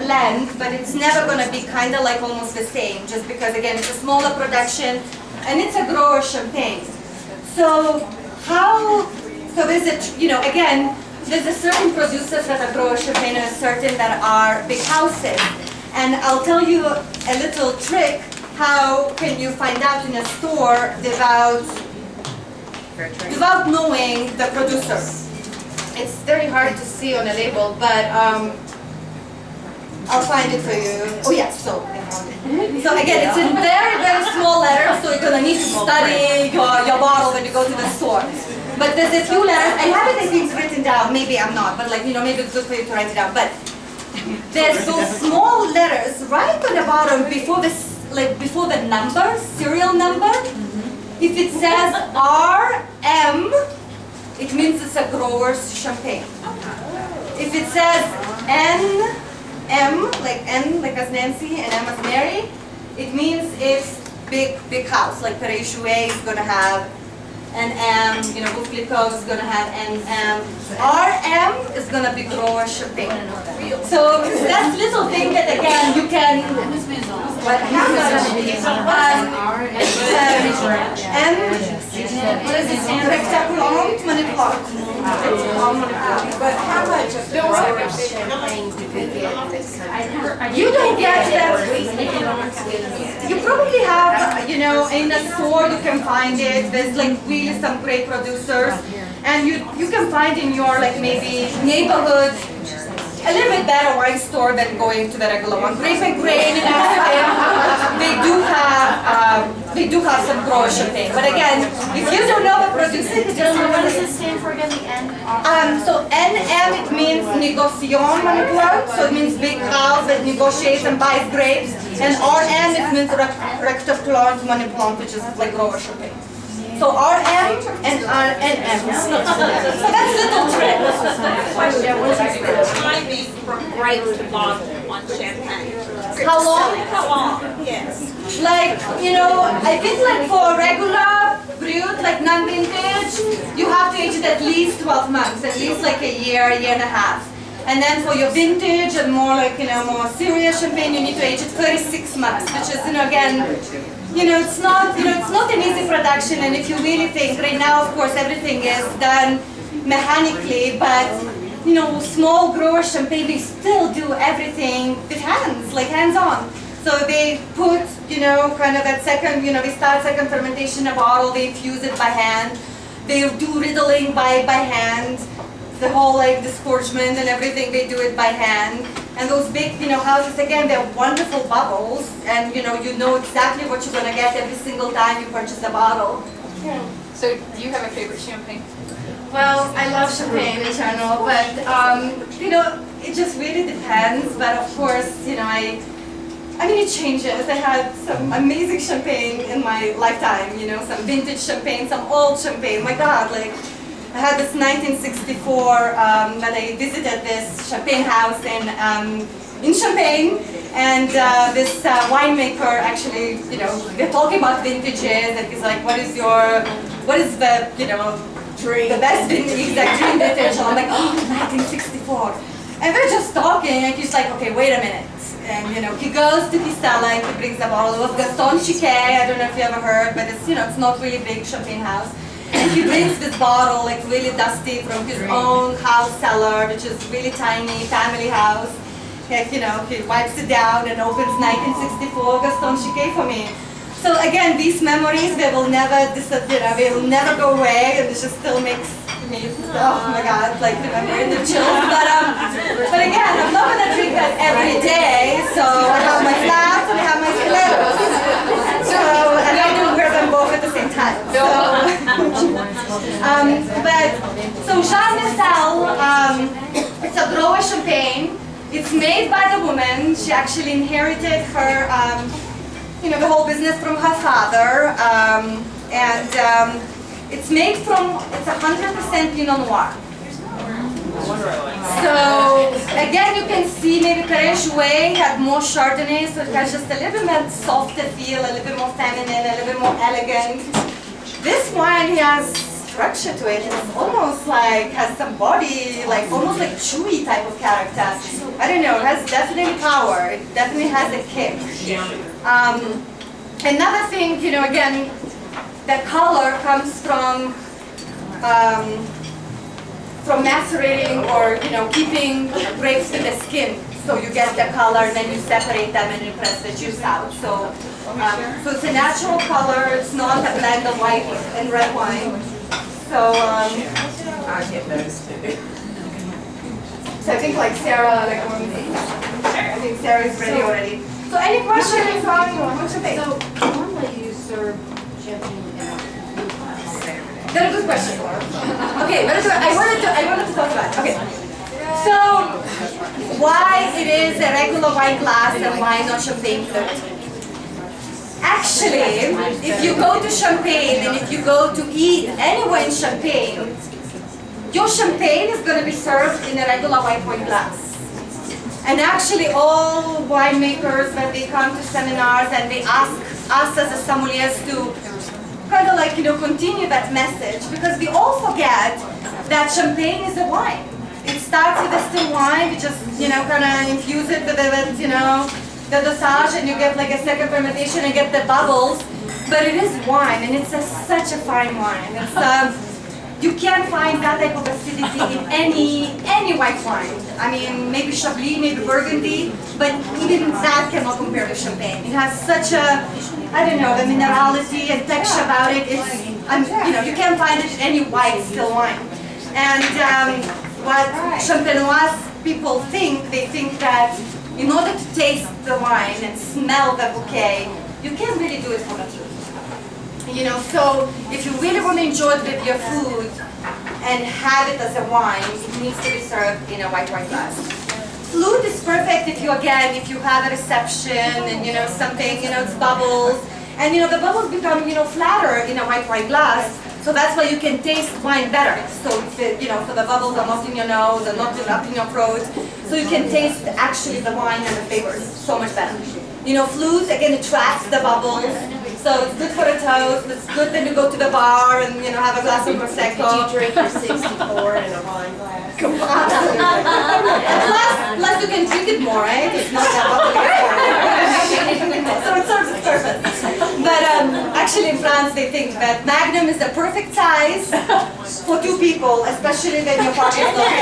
blend, but it's never going to be kind of like almost the same, just because again it's a smaller production and it's a grower champagne. So there's a, again, there's a certain producers that are grower champagne and certain that are big houses. And I'll tell you a little trick. How can you find out in a store without knowing the producer? It's very hard to see on a label, but I'll find it for you. Oh yes, so again, it's in very, very small letters, so you're gonna need to study your bottle when you go to the store. But there's a few letters. I have it, I think, written down. Maybe I'm not, but maybe it's good for you to write it down. But there's those small letters right on the bottom before the number, serial number. If it says RM, it means it's a grower's champagne. If it says NM, like N like as Nancy and M as Mary, it means it's big house. Like Perrier is going to have NM, Boufflers is going to have NM. RM is going to be grower champagne. So that's little thing that again you can. What is it? Rectaculum manipulum. But how much of the grower champagne do you get? You don't get that. You probably have, in a store you can find it. There's like really some great producers, and you can find in your maybe neighborhood a little bit better wine store than going to the regular one. Grape and Grain in Aspen, they do have some grower champagne. But again, if you don't know the producer, what does it stand for again? The N? So NM, it means négociant manipuleur, so it means big house that negotiates and buys grapes. And RM, it means rectaculum manipulum, which is like grower champagne. So RM and NM. So that's a little trick. Timing from grape to bottle on champagne. How long? How long? Yes. I think for a regular brut, like non-vintage, you have to age it at least 12 months, at least like a year and a half. And then for your vintage and more more serious champagne, you need to age it 36 months, which is, again, it's not an easy production. And if you really think right now, of course, everything is done mechanically, but small grower champagne, they still do everything with hands, like hands-on. So they put, kind of that second, they start second fermentation in a bottle, they infuse it by hand, they do riddling by hand, the whole disgorgement and everything, they do it by hand. And those big, houses, again, they're wonderful bubbles, and you know exactly what you're gonna get every single time you purchase a bottle. Yeah. So, do you have a favorite champagne? Well, I love champagne in general, but it just really depends. But of course, I mean, it changes. I had some amazing champagne in my lifetime. Some vintage champagne, some old champagne. My God, I had this 1964 that I visited this champagne house in Champagne, and this winemaker actually, they're talking about vintages, and he's like, what is the the best vintage, exact dream vintage? And I'm like, oh, 1964. And we're just talking, and he's like, okay, wait a minute. And he goes to his cellar and he brings a bottle of Gaston Chiquet. I don't know if you ever heard, but it's it's not really big champagne house. And he brings this bottle, really dusty, from his own house cellar, which is really tiny, family house. He wipes it down and opens 1964 Gaston Chiquet for me. So again, these memories, they will never disappear, they will never go away, and it just still makes me, oh my God, remembering the chills. But again, I'm not going to drink that every day, so I have my flats and I have my stilettos. And I don't wear them both at the same time. So Jean Messel, it's a grower champagne. It's made by the woman. She actually inherited her, the whole business from her father. It's made from, it's 100% Pinot Noir. So again, you can see maybe Perrier had more Chardonnay, so it has just a little bit more softer feel, a little bit more feminine, a little bit more elegant. This wine has structure to it. It's almost has some body, almost chewy type of character. I don't know, it has definitely power. It definitely has a kick. Another thing, you know, again, the color comes from macerating or, you know, keeping grapes in the skin. So you get the color, and then you separate them and you press the juice out. So, so it's a natural color. It's not a blend of white and red wine. So, I get those too. so I think like Sarah, like I think Sarah is ready already. So any questions on what's your face? So normally you serve champagne in a blue glass. That's a good question. Okay, I wanted to talk about it. Okay. So, why it is a regular wine glass and why not champagne flute? Actually, if you go to Champagne and if you go to eat anywhere in Champagne, your champagne is going to be served in a regular white wine glass. And actually, all winemakers, when they come to seminars and they ask us as a sommeliers to kind of like, you know, continue that message, because we all forget that champagne is a wine. It starts with a still wine, you just, you know, kind of infuse it with, you know, the dosage, and you get like a second fermentation and get the bubbles. But it is wine, and it's such a fine wine. It's you can't find that type of acidity in any white wine. I mean, maybe Chablis, maybe Burgundy, but even that cannot compare to Champagne. It has such a, I don't know, the minerality and texture about it. It's, you know, you can't find it in any white still wine. And what Champenoise people think, they think that in order to taste the wine and smell the bouquet, you can't really do it for the food. You know, so if you really want to enjoy it with your food and have it as a wine, it needs to be served in a white wine glass. Flute is perfect if you, again, if you have a reception and, you know, something, you know, it's bubbles. And, you know, the bubbles become, you know, flatter in a white wine glass. So that's why you can taste wine better. So, you know, so the bubbles are not in your nose and not up in your throat. So you can taste actually the wine and the flavors so much better. You know, flute, again, it traps the bubbles. So it's good for a toast. It's good when you go to the bar and, you know, have a glass of Prosecco. Do you drink your 64 in a wine glass? Come on. plus you can drink it more, right? It's not that bubbly. So it serves its purpose. But actually in France they think that Magnum is the perfect size for two people, especially when your party is long.